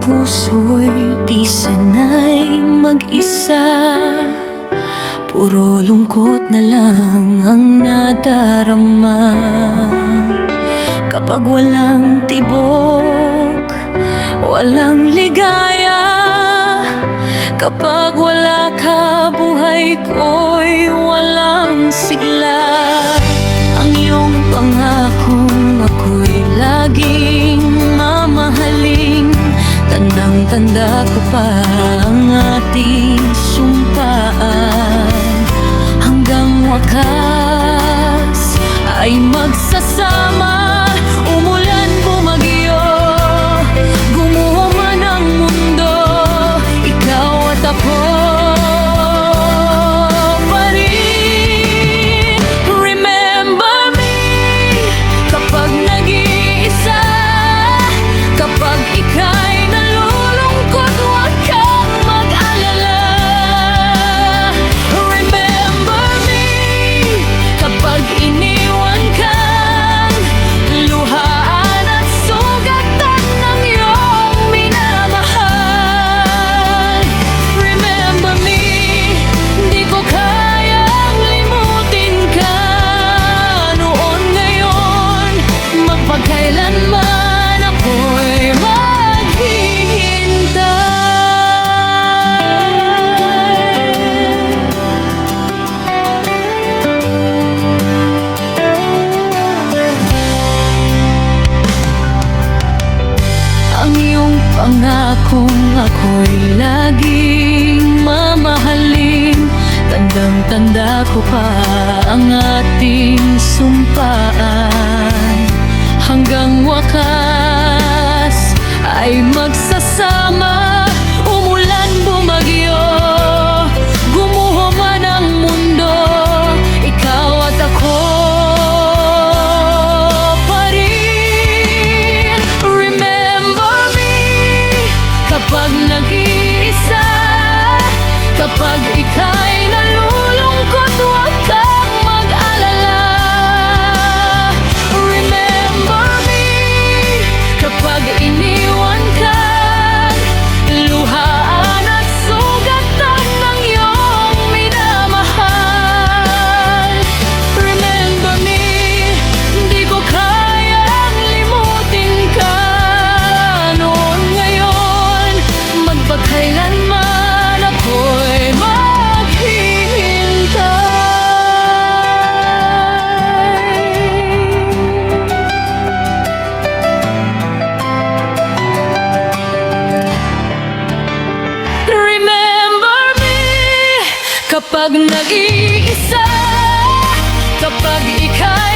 puso'y di sanay mag-isa. Puro lungkot na lang ang nadarama. Kapag walang tibok, walang ligaya. Kapag wala ka, buhay ko'y walang sigla. Ang iyong pangakong ako'y laging mamahalin. Tandang-tanda ko pa ang ating sumpaan. Hanggang wakas ay magsasama. Umulan, bumagyo, gumuho man ang mundo, ikaw at ako pa rin. Remember me kapag nag-iisa, kapag ika'y nalulungkot, huwag kang mag-alala. Remember me kapag iniwan kang luhaan at sugatan ng iyong minamahal. Remember me, di ko kayang limutin ka noon, ngayon, magpagkailanman ako'y ang iyong pangakong ako'y laging mamahalin. Tandang-tanda ko pa ang ating sumpaan. Hanggang wakas ay magsasama. Umulan, bumagyo, gumuho man ang mundo, ikaw at ako pa rin. Remember me kapag nag-iisa, kapag ika'y nalulungkot, huwag kang mag-alala. Remember me kapag iniwan kang luhaan at sugatan ng iyong minamahal. Remember me, di ko kayang limutin ka noon, ngayon, magpagkailanman ako'y maghihintay. Remember me kapag nag-iisa, kapag ika'y